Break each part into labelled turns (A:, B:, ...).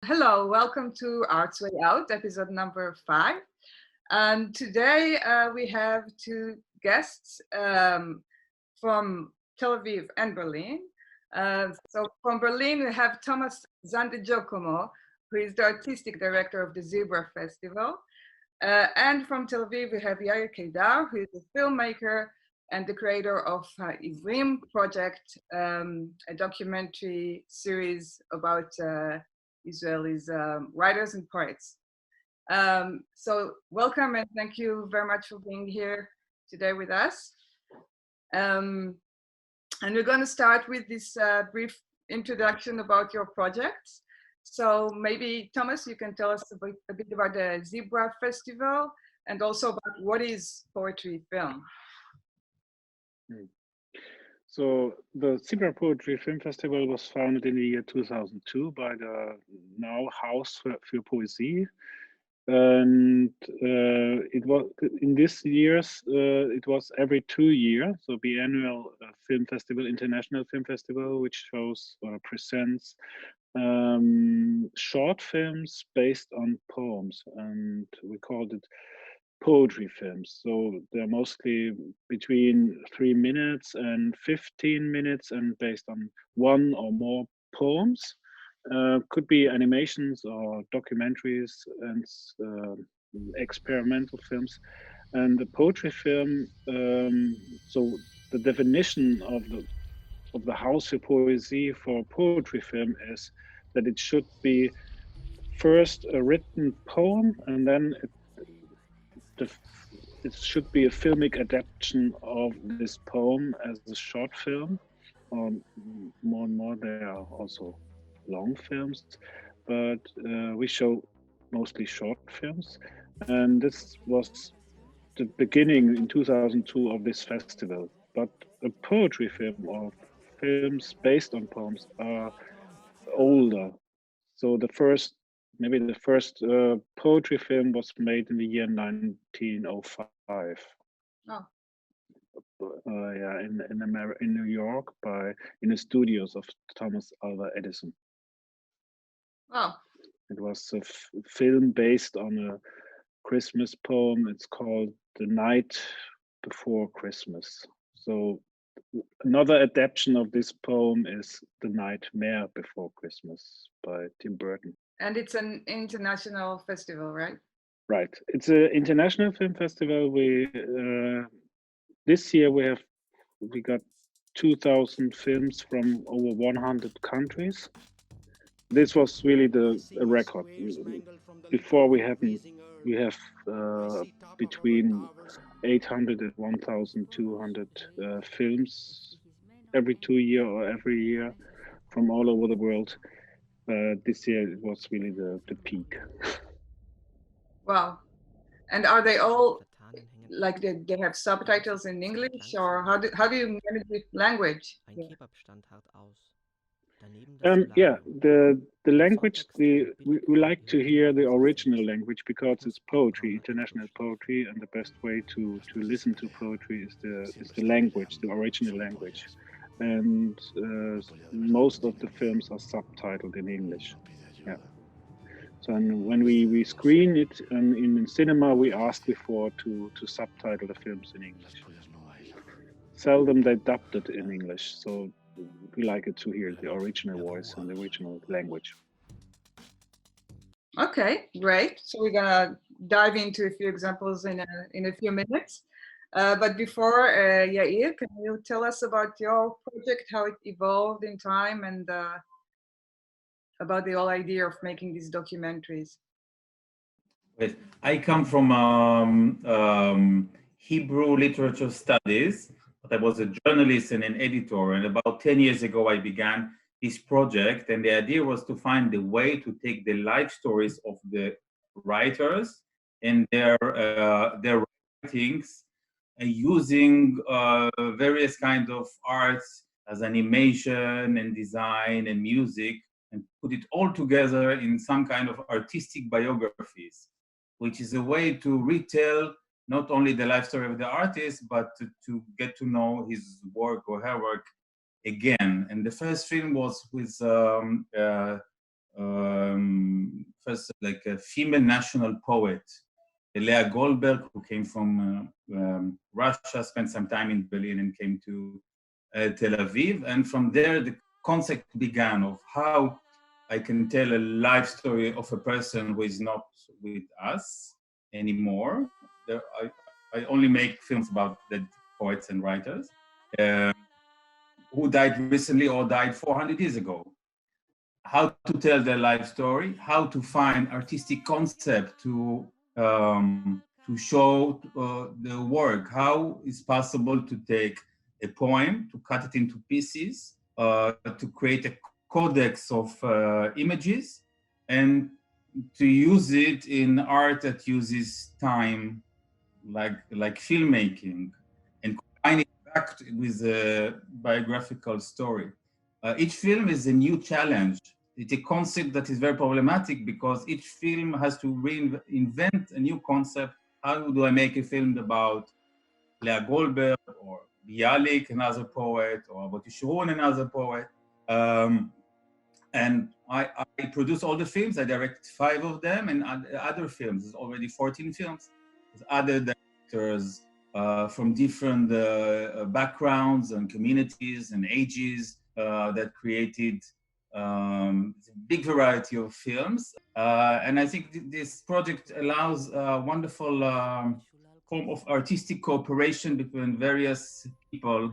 A: Hello, welcome to Art's Way Out, episode number 5. And today we have two guests from Tel Aviv and Berlin. So from Berlin, we have Thomas Zandegiacomo, who is the artistic director of the Zebra Festival. And from Tel Aviv, we have Yair Qedar, who is a filmmaker and the creator of Ivrim Project, a documentary series about Israelis writers and poets. So welcome and thank you very much for being here today with us. And we're going to start with this brief introduction about your projects. So maybe Thomas, you can tell us a bit about the Zebra Festival and also about what is poetry film.
B: So the Zebra Poetry Film Festival was founded in the year 2002 by the now Haus für Poesie. And it was in this years, it was every 2 years, so biannual film festival, international film festival, which shows or presents short films based on poems, and we called it poetry films. So they're mostly between 3 minutes and 15 minutes and based on one or more poems. Could be animations or documentaries and experimental films. And the poetry film, so the definition of the Haus für Poesie for poetry film is that it should be first a written poem and then it should be a filmic adaptation of this poem as a short film, or more and more there are also long films, but we show mostly short films. And this was the beginning in 2002 of this festival. But a poetry film or films based on poems are older. So maybe the first poetry film was made in the year 1905.
A: Oh.
B: Yeah, in New York in the studios of Thomas Alva Edison.
A: Oh.
B: It was a film based on a Christmas poem. It's called The Night Before Christmas. So another adaptation of this poem is The Nightmare Before Christmas by Tim Burton.
A: And it's an international festival, right?
B: Right. It's an international film festival. We this year we got 2,000 films from over 100 countries. This was really a record. Before we have between 800 and 1,200 films every 2 years or every year from all over the world. This year it was really the peak.
A: Wow. And are they all like they have subtitles in English, or how do you manage with language?
B: Yeah, the language we like to hear the original language because it's poetry, international poetry, and the best way to listen to poetry is the language, the original language. And most of the films are subtitled in English. Yeah. So when we screen it in cinema, we ask before to subtitle the films in English. Seldom they dubbed it in English, so we like it to hear the original voice and the original language.
A: Okay, great. So we're gonna dive into a few examples in a few minutes. But before, Yair, can you tell us about your project, how it evolved in time, and about the whole idea of making these documentaries?
C: Yes. I come from Hebrew literature studies, but I was a journalist and an editor. And about 10 years ago, I began this project. And the idea was to find a way to take the life stories of the writers and their writings using various kinds of arts as animation and design and music, and put it all together in some kind of artistic biographies, which is a way to retell not only the life story of the artist, but to get to know his work or her work again. And the first film was with first like a female national poet, Yair Qedar, who came from Russia, spent some time in Berlin and came to Tel Aviv. And from there, the concept began of how I can tell a life story of a person who is not with us anymore. I only make films about dead poets and writers who died recently or died 400 years ago. How to tell their life story, how to find artistic concept to show the work, how it's possible to take a poem, to cut it into pieces, to create a codex of images, and to use it in art that uses time, like filmmaking, and combine it back with a biographical story. Each film is a new challenge. It's a concept that is very problematic because each film has to reinvent a new concept. How do I make a film about Yair Qedar or Bialik, another poet, or about Yeshurun, another poet? And I produce all the films. I direct 5 of them, and other films. There's already 14 films with other directors from different backgrounds and communities and ages that created a big variety of films. And I think this project allows a wonderful form of artistic cooperation between various people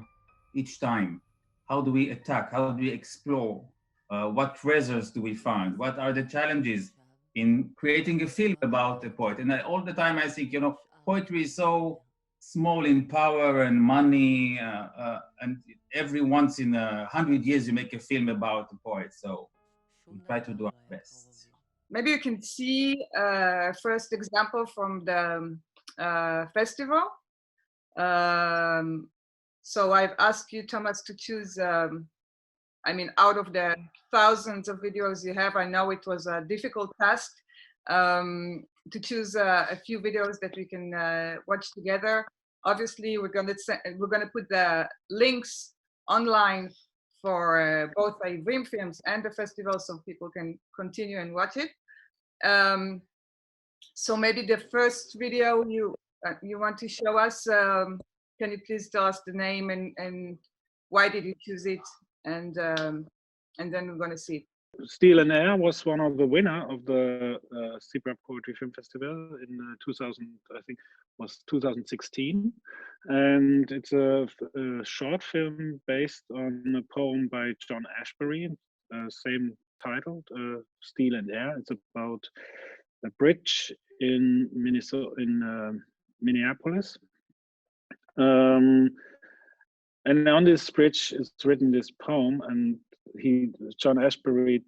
C: each time. How do we attack? How do we explore? What treasures do we find? What are the challenges in creating a film about a poet? And all the time I think, poetry is so small in power and money, and every once in 100 years you make a film about a poet. So we try to do our best.
A: Maybe you can see first example from the festival. So I've asked you, Thomas, to choose, out of the thousands of videos you have, I know it was a difficult task to choose a few videos that we can watch together. Obviously, we're gonna put the links online for both Ivrim films and the festival, so people can continue and watch it. So maybe the first video you want to show us, can you please tell us the name and why did you choose it? And then we're going to see.
B: Steel and Air was one of the winner of the Zebra Poetry Film Festival in 2016, and it's a short film based on a poem by John Ashbery, same titled, Steel and Air. It's about a bridge in Minneapolis. And on this bridge is written this poem, and John Ashbery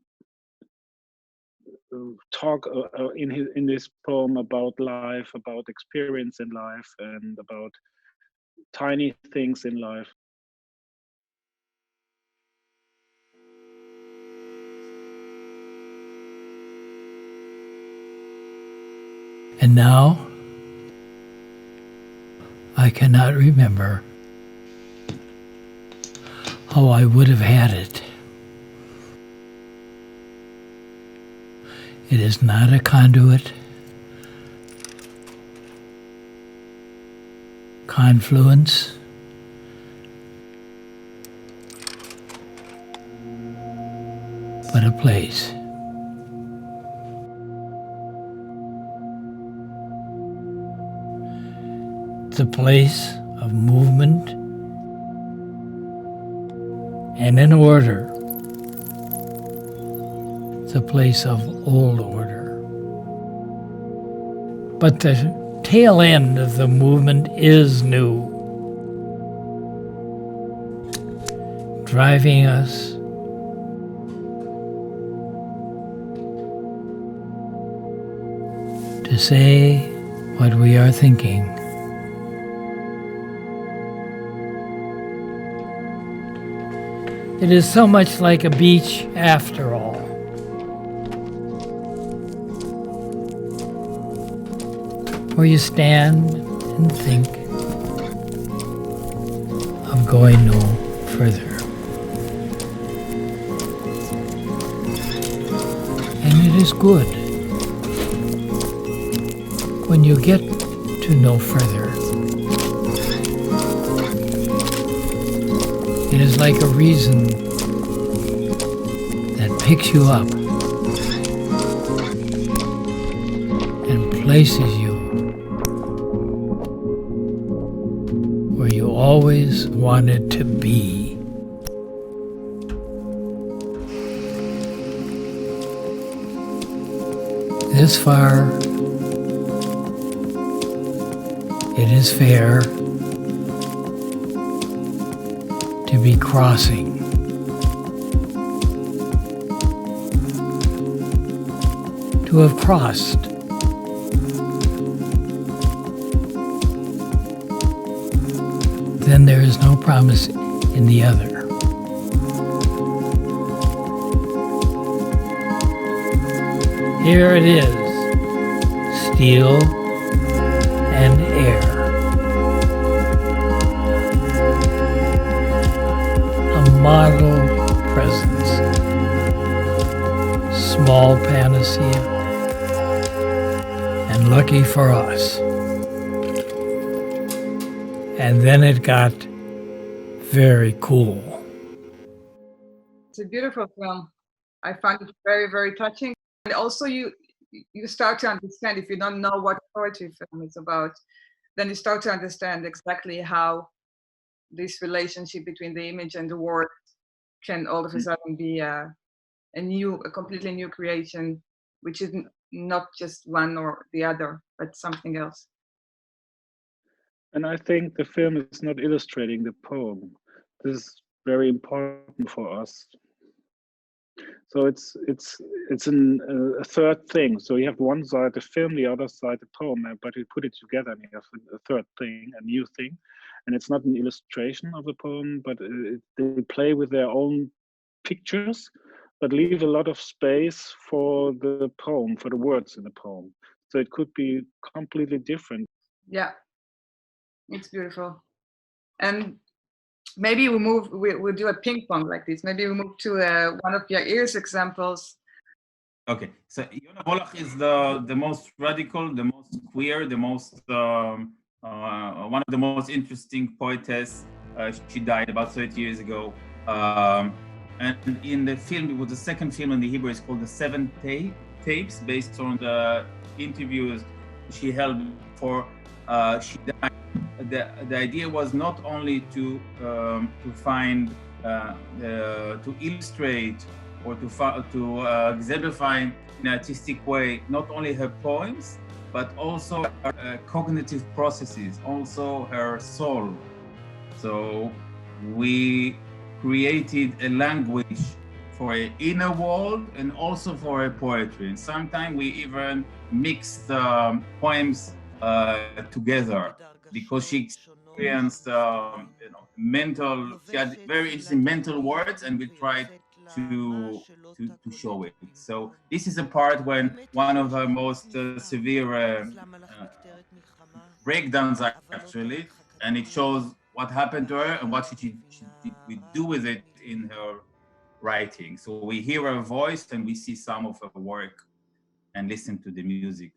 B: talk in this poem about life, about experience in life, and about tiny things in life.
D: And now I cannot remember how I would have had it. It is not a conduit, confluence, but a place. It's a place of movement and an order. It's a place of old order. But the tail end of the movement is new, driving us to say what we are thinking It is so much like a beach after all. Where you stand and think of going no further. And it is good when you get to no further. It is like a reason that picks you up and places you where you always wanted to be. This far, it is fair to be crossing. To have crossed. Then there is no promise in the other. Here it is, steel and air. A model presence, small panacea, and lucky for us. And then it got very cool.
A: It's a beautiful film. I find it very, very touching. And also you start to understand, if you don't know what poetry film is about, then you start to understand exactly how this relationship between the image and the word can all of a sudden be a completely new creation, which is not just one or the other, but something else.
B: And I think the film is not illustrating the poem. This is very important for us. So it's a third thing. So you have one side the film, the other side the poem, but you put it together and you have a third thing, a new thing. And it's not an illustration of the poem, but they play with their own pictures, but leave a lot of space for the poem, for the words in the poem. So it could be completely different.
A: Yeah, it's beautiful. And maybe we'll do a ping pong like this. Maybe we move to one of Yair's examples.
C: Okay, so Yona Volach is the most radical, the most queer, the most one of the most interesting poetess. She died about 30 years ago. And in the film, it was the second film in the Hebrew. It's called The Seven Tapes, based on the interviews she held before she died. The idea was not only to find, to illustrate or to exemplify in an artistic way not only her poems, but also her cognitive processes, also her soul. So we created a language for an inner world and also for a poetry. And sometimes we even mix the poems together, because she experienced she had very interesting mental words, and we tried to show it. So this is a part when one of her most severe breakdowns actually, and it shows what happened to her and what she do with it in her writing. So we hear her voice and we see some of her work and listen to the music.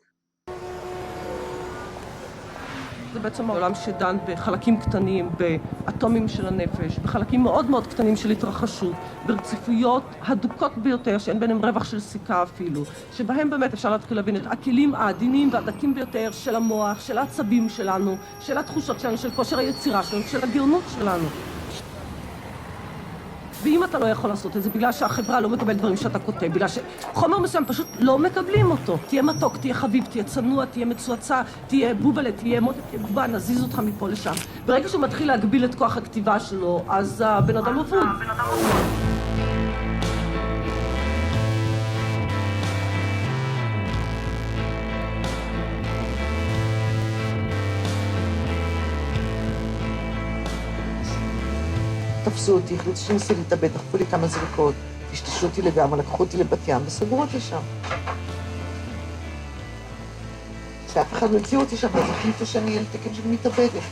E: זה בעצם העולם שדן בחלקים קטנים, באטומים של הנפש, בחלקים מאוד מאוד קטנים של התרחשות, ברציפויות הדוקות ביותר, שאין ביניהם רווח של סיכה אפילו, שבהם באמת אפשר להתחיל להבין את הכלים העדינים והדקים ביותר של המוח, של העצבים שלנו, של התחושות שלנו, של כושר היצירה שלנו, של הגאונות שלנו. ואם אתה לא יכול לעשות את זה, בגלל שהחברה לא מקבלת דברים שאתה כותב, בגלל שחומר מסוים פשוט לא מקבלים אותו. תהיה מתוק, תהיה חביב, תהיה צנוע, תהיה מצועצע, תהיה בובלה, תהיה מות, תהיה גובה, נזיז אותך מפה לשם. ברגע שהוא מתחיל להגביל את כוח הכתיבה שלו, אז הבן אדם עבוד.
F: תפסו אותי, החליטו שאני ניסה להתאבד, דחפו לי כמה זריקות, השתשו אותי לגמרי, לקחו אותי לבת ים וסגרו אותי שם. שאף אחד לא הציעו אותי שם, אז החליטו שאני אהיה לתקן שאני מתאבדת.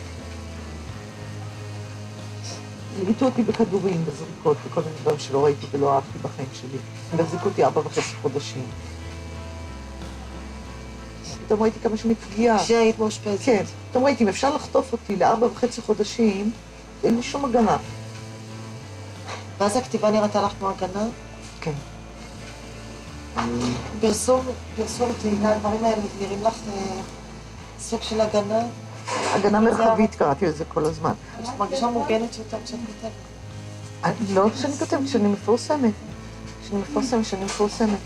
F: הריתו אותי בכדורים, בזריקות, וכל מיני דברים שלא ראיתי ולא אהבתי בחיים שלי. הם החזיקו אותי 4.5 חודשים. פתאום ראיתי כמה שאני פגיעה.
G: כשהיית מאושפזת.
F: כן, פתאום ראיתי, אם אפשר לחטוף אותי ל4.5 חודשים, אין לי שום הגנה.
G: ואז הכתיבה נראתה לך כמו הגנה?
F: כן.
G: פרסום, תהילה, הדברים האלה נראים לך סוג של הגנה?
F: הגנה מרחבית, קראתי לזה כל הזמן.
G: את מרגישה מוגנת יותר כשאת כותבת?
F: לא כשאני כותבת, כשאני מפורסמת. כשאני מפורסמת.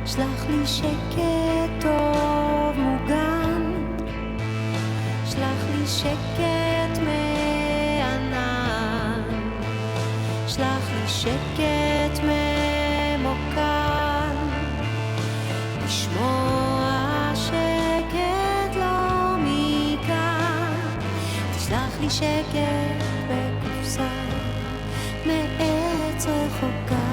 H: שלח לי שקט טוב מוגן, שלח לי שקט מענן, שלח לי שקט ממוקן, לשמוע שקט לא מכאן, תשלח לי שקט בקופסה מעץ רחוקה.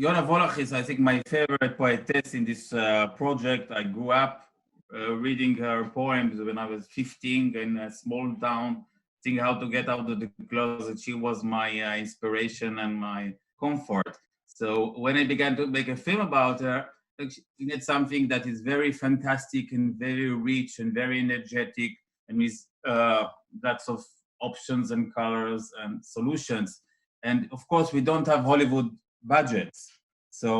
C: Yona Volach is, I think, my favorite poetess in this project. I grew up reading her poems when I was 15 in a small town, thinking how to get out of the closet. She was my inspiration and my comfort. So when I began to make a film about her, she did something that is very fantastic and very rich and very energetic and with lots of options and colors and solutions. And of course, we don't have Hollywood budgets. So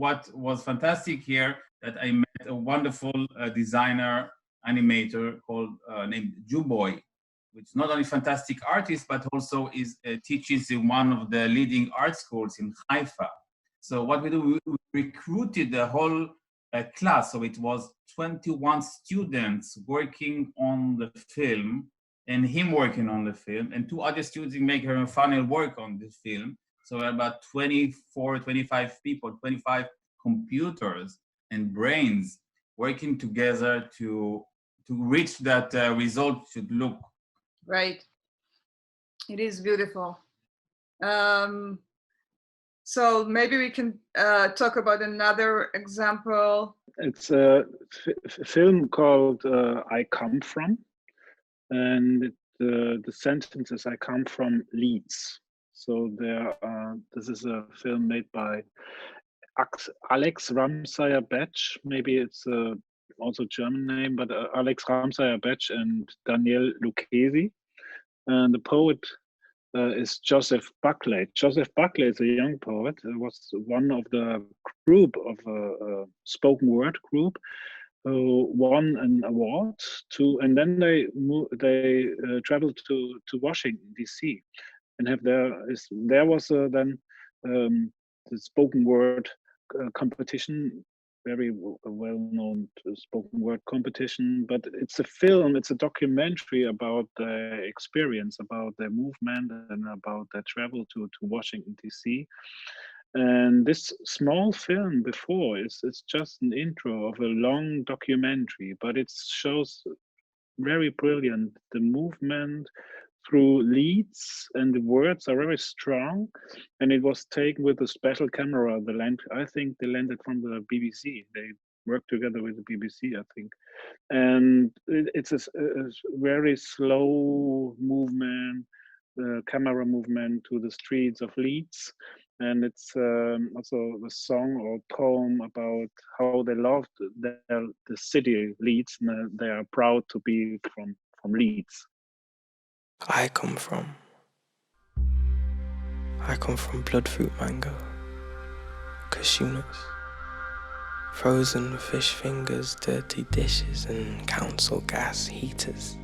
C: what was fantastic here that I met a wonderful designer, animator called named Juboy, which is not only fantastic artist, but also is teaches in one of the leading art schools in Haifa. So what we do, we recruited the whole class. So it was 21 students working on the film and him working on the film and 2 other students making a final work on the film. So about 24, 25 people, 25 computers and brains working together to reach that result should look.
A: Right. It is beautiful. So maybe we can talk about another example.
B: It's a film called I Come From, and the sentence is I come from Leeds. So this is a film made by Alex Ramsayer-Betsch. Maybe it's also a German name, but Alex Ramsayer-Betsch and Daniel Lucchesi. And the poet is Joseph Buckley. Joseph Buckley is a young poet. He was one of the group of a spoken word group who won an award and then they traveled to Washington D.C. and there was then the spoken word competition, very well-known spoken word competition, but it's a film, it's a documentary about the experience, about their movement and about their travel to Washington, D.C. And this small film before is just an intro of a long documentary, but it shows very brilliant the movement through leads, and the words are very strong. And it was taken with a special camera. I think they landed from the BBC. They worked together with the BBC, I think. And it's a very slow movement, the camera movement to the streets of Leeds. And it's also a song or poem about how they loved the city Leeds, and they are proud to be from Leeds.
I: I come from bloodfruit mango, cashew nuts, frozen fish fingers, dirty dishes and council gas heaters.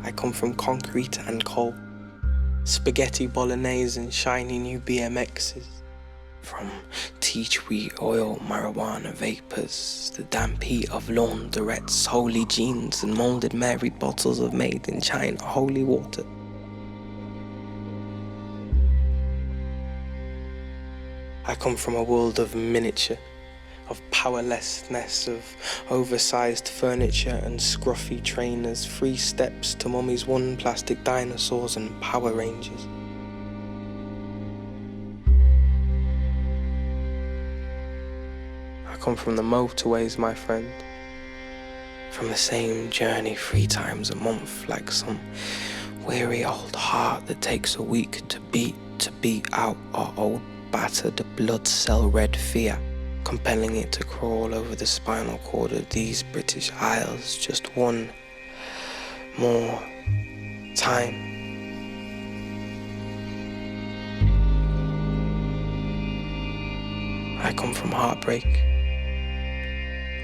I: I come from concrete and coal, spaghetti bolognese and shiny new BMXs. From tea tree oil, marijuana vapors, the damp heat of launderettes, holy jeans and molded Mary bottles of made in China holy water. I come from a world of miniature, of powerlessness, of oversized furniture and scruffy trainers, 3 steps to mummy's 1 plastic dinosaurs and Power Rangers. I come from the motorways, my friend, from the same journey 3 times a month, like some weary old heart that takes a week to beat out our old battered blood cell red fear, compelling it to crawl over the spinal cord of these British Isles just one more time. I come from heartbreak,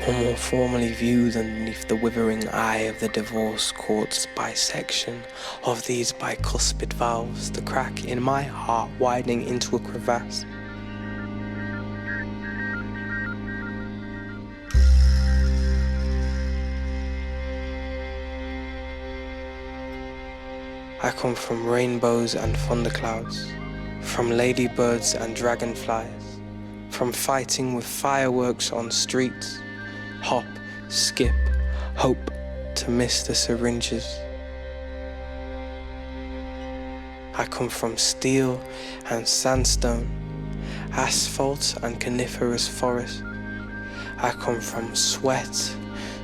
I: or more formally viewed underneath the withering eye of the divorce court's bisection of these bicuspid valves, the crack in my heart widening into a crevasse. I come from rainbows and thunderclouds, from ladybirds and dragonflies, from fighting with fireworks on streets, hop, skip, hope to miss the syringes. I come from steel and sandstone, asphalt and coniferous forest. I come from sweat,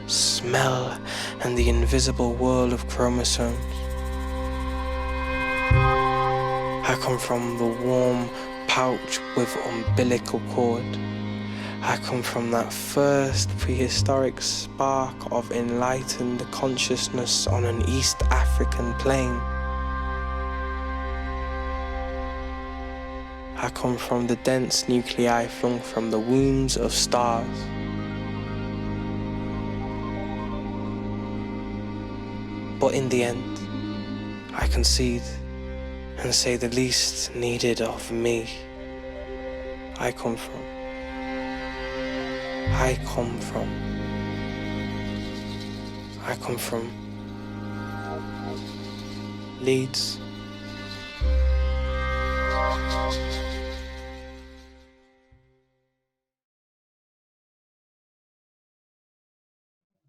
I: smell, and the invisible whirl of chromosomes. I come from the warm pouch with umbilical cord. I come from that first prehistoric spark of enlightened consciousness on an East African plain. I come from the dense nuclei flung from the wombs of stars. But in the end, I concede and say the least needed of me. I come from Leeds.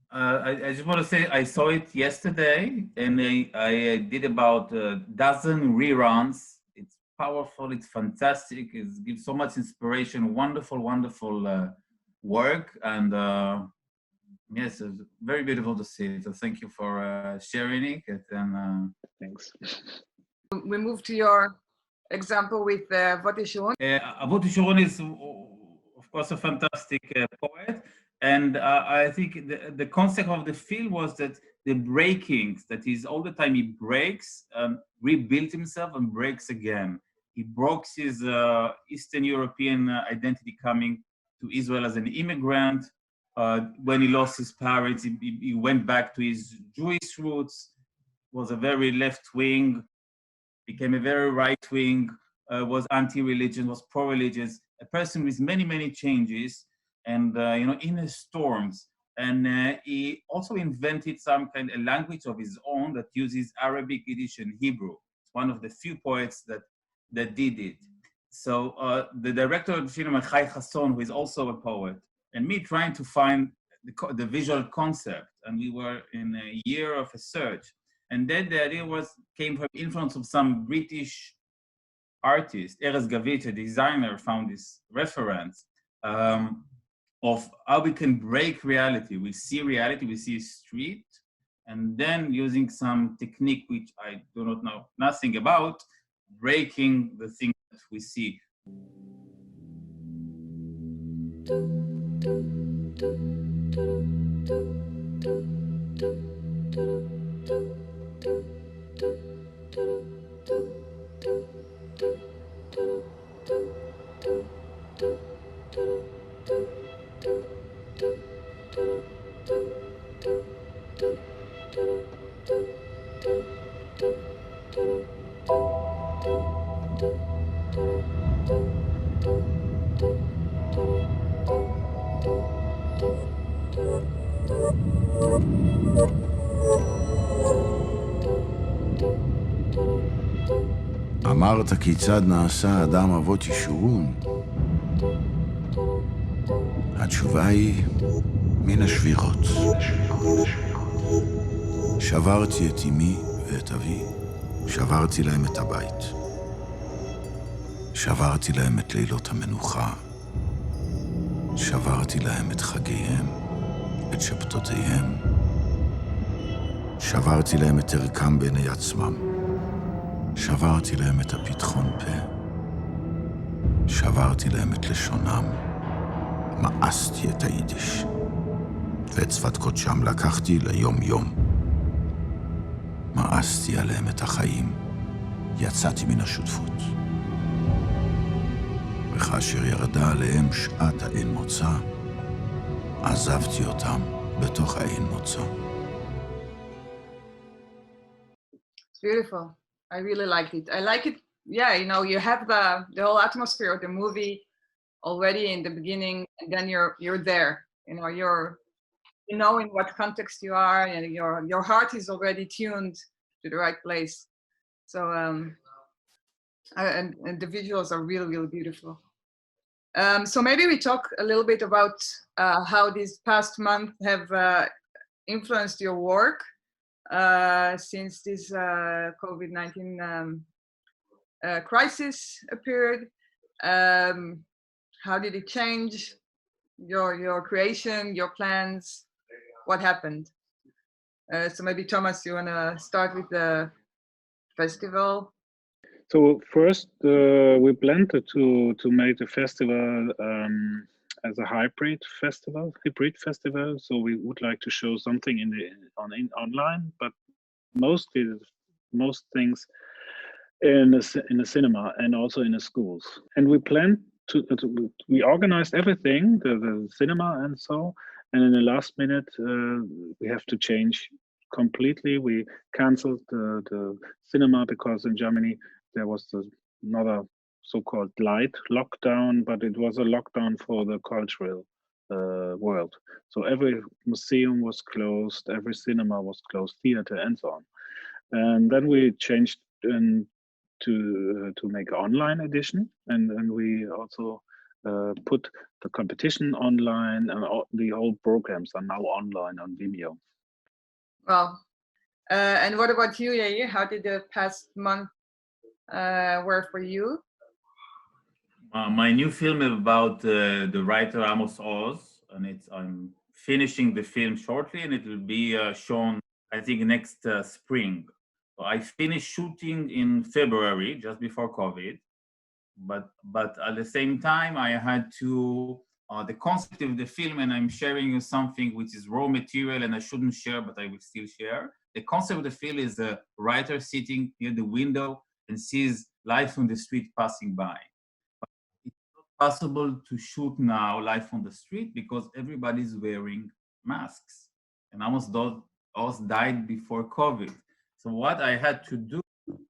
C: I just want to say I saw it yesterday, and I did about a dozen reruns. It's powerful, it's fantastic, it gives so much inspiration, wonderful work, and yes, it's very beautiful to see. So thank you for sharing it, and
B: Thanks.
A: We move to your example with What is Sharon?
C: What is Sharon is, of course, a fantastic poet. And I think the concept of the film was that the breakings, that is all the time he breaks, rebuilds himself and breaks again. He broke his Eastern European identity coming to Israel as an immigrant. When he lost his parents, he went back to his Jewish roots, was a very left wing, became a very right wing, was anti-religion, was pro-religious, a person with many changes, and inner storms. And he also invented some kind of language of his own that uses Arabic, Yiddish, and Hebrew. It's one of the few poets that that did it. So the director of the film, Yair Qedar, who is also a poet, and me trying to find the visual concept, and we were in a year of a search. And then the idea came from influence of some British artist, Erez Gavit, a designer, found this reference of how we can break reality. We see reality, we see a street, and then using some technique which I do not know nothing about, breaking the thing that we see.
J: אמרת כיצד נעשה אדם אבות ישורון? התשובה היא מן השבירות. שברתי את אמי ואת אבי, שברתי להם את הבית. שברתי להם את לילות המנוחה. שברתי להם את חגיהם, את שבתותיהם. שברתי להם את ערכם בעיני עצמם. שברתי להם את הפתחון פה. שברתי להם את לשונם. מאסתי את היידיש. ואת שפת קודשם לקחתי ליום יום. מאסתי עליהם את החיים. יצאתי מן השותפות. וכאשר ירדה עליהם שעת האין מוצא, עזבתי אותם בתוך האין מוצא.
A: It's beautiful. I really liked it. I like it. Yeah, you know, you have the whole atmosphere of the movie already in the beginning, and then you're there. You know, you know in what context you are, and your heart is already tuned to the right place. So and the visuals are really, really beautiful. So maybe we talk a little bit about how these past months have influenced your work since this COVID-19 crisis appeared. How did it change your creation, your plans? What happened? So maybe Thomas, you want to start with the festival?
B: So first, we planned to make the festival as a hybrid festival. So we would like to show something online, but most things in a cinema and also in the schools. And we planned we organized everything, the cinema and so. And in the last minute, we have to change completely. We canceled the cinema because in Germany there was another so-called light lockdown, but it was a lockdown for the cultural world. So every museum was closed, every cinema was closed, theater and so on. And then we changed to make an online edition, and we also put the competition online, and the whole programs are now online on Vimeo.
A: Well, and what about you, Yair? How did the past month work for you?
C: My new film is about the writer Amos Oz, and I'm finishing the film shortly, and it will be shown, I think, next spring. So I finished shooting in February, just before COVID, but at the same time, I had to the concept of the film, and I'm sharing you something which is raw material, and I shouldn't share, but I will still share. The concept of the film is a writer sitting near the window and sees life on the street passing by. But it's not possible to shoot now life on the street because everybody's wearing masks, and Amos Oz died before COVID. So what I had to do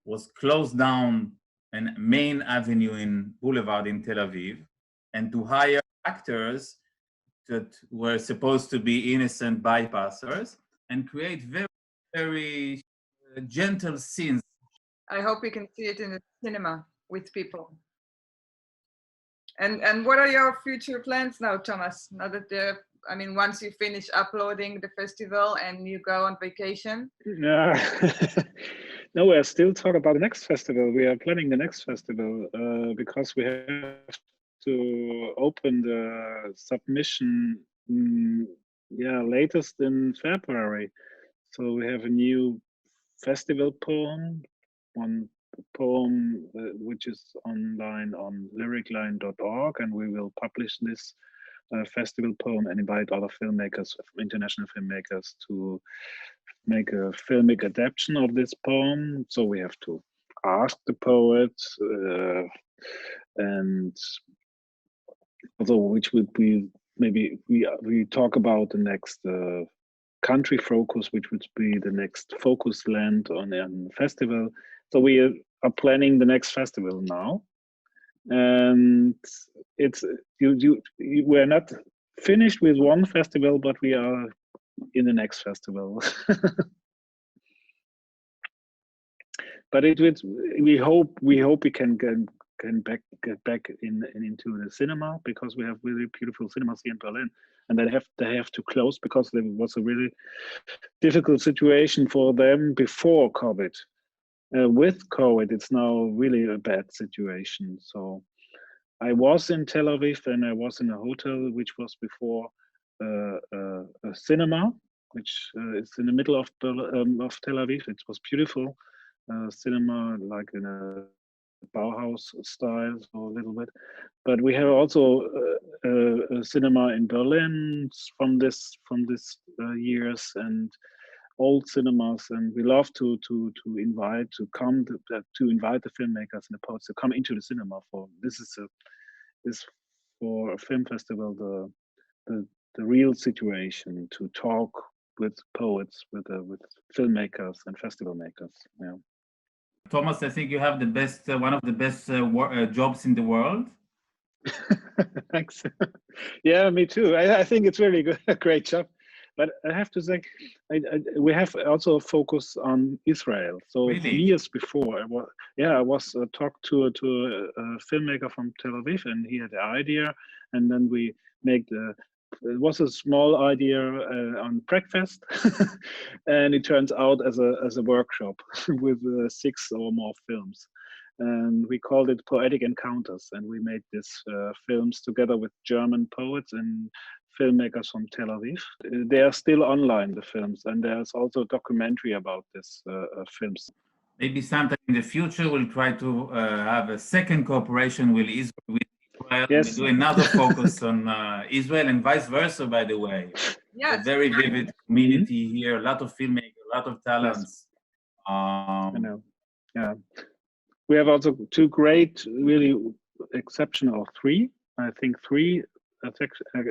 C: was close down a main avenue in Boulevard in Tel Aviv and to hire actors that were supposed to be innocent bypassers and create very, very gentle scenes.
A: I hope we can see it in the cinema. with people. And what are your future plans now, Thomas? Now that once you finish uploading the festival and you go on vacation?
B: No, we're still talking about the next festival. We are planning the next festival because we have to open the submission, latest in February. So we have a new festival poem, one poem which is online on lyricline.org, and we will publish this festival poem and invite other filmmakers, international filmmakers, to make a filmic adaptation of this poem. So we have to ask the poet, and also which would be, maybe we talk about the next country focus, which would be the next focus land on a festival. So we are planning the next festival now, and it's we're not finished with one festival, but we are in the next festival. But we hope we can get back into the cinema, because we have really beautiful cinemas here in Berlin, and they have to close because there was a really difficult situation for them before COVID. With COVID, it's now really a bad situation. So I was in Tel Aviv, and I was in a hotel which was before a cinema, which is in the middle of Tel Aviv. It was beautiful. Cinema, like in a Bauhaus style, so a little bit. But we have also a cinema in Berlin from this years, and old cinemas, and we love to invite the filmmakers and the poets to come into the cinema. For this is for a film festival the real situation, to talk with poets, with filmmakers and festival makers. Yeah.
C: Thomas, I think you have the best, one of the best jobs in the world.
B: Thanks. Yeah, me too. I think it's really good, a great job. But I have to say, we have also a focus on Israel. So
C: really?
B: Years before, I was talked to a filmmaker from Tel Aviv, and he had the idea, and then we make it was a small idea on breakfast, and it turns out as a workshop with 6 or more films. And we called it Poetic Encounters, and we made these films together with German poets and filmmakers from Tel Aviv. They are still online, the films, and there's also a documentary about these films.
C: Maybe sometime in the future we'll try to have a second cooperation with Israel. Yes. We'll do another focus on Israel, and vice versa, by the way. Yes. A very vivid community here, a lot of filmmakers, a lot of talents. Yes.
B: I know. Yeah. We have also 2 great, really exceptional, 3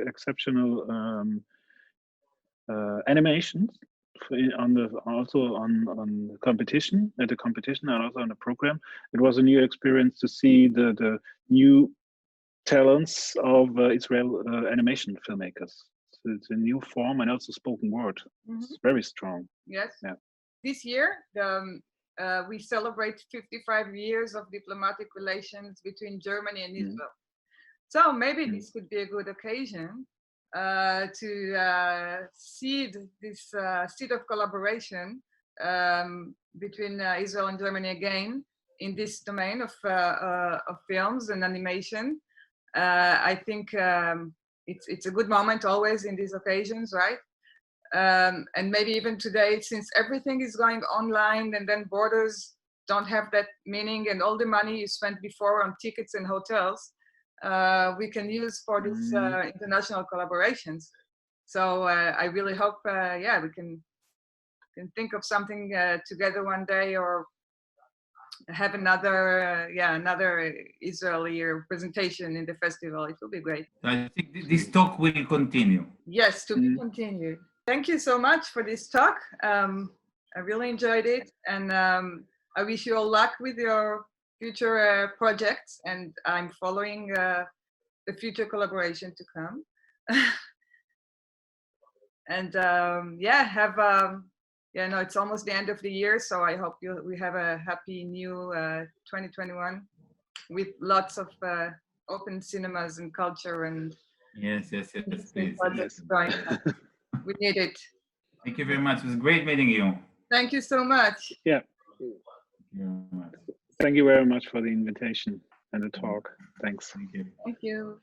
B: exceptional animations on the competition, and also on the program. It was a new experience to see the new talents of Israel animation filmmakers. So it's a new form, and also spoken word. Mm-hmm. It's very strong.
A: Yes. Yeah. This year, we celebrate 55 years of diplomatic relations between Germany and Israel. So maybe this could be a good occasion to seed this seed of collaboration between Israel and Germany again in this domain of films and animation. I think it's a good moment always in these occasions, right? And maybe even today, since everything is going online, and then borders don't have that meaning, and all the money you spent before on tickets and hotels, we can use for these international collaborations. So I really hope, we can think of something together one day, or have another Israeli presentation in the festival. It will be great.
C: I think this talk will continue.
A: Yes, to be continued. Thank you so much for this talk. I really enjoyed it, and I wish you all luck with your future projects, and I'm following the future collaboration to come. And it's almost the end of the year, so I hope we have a happy new 2021. with lots of open cinemas and culture and
C: Yes, please.
A: projects going on. We need it.
C: Thank you very much. It was great meeting you.
A: Thank you so much.
B: Yeah.
C: Thank you very much.
B: Thank you very much for the invitation and the talk. Thanks.
C: Thank you.
A: Thank you.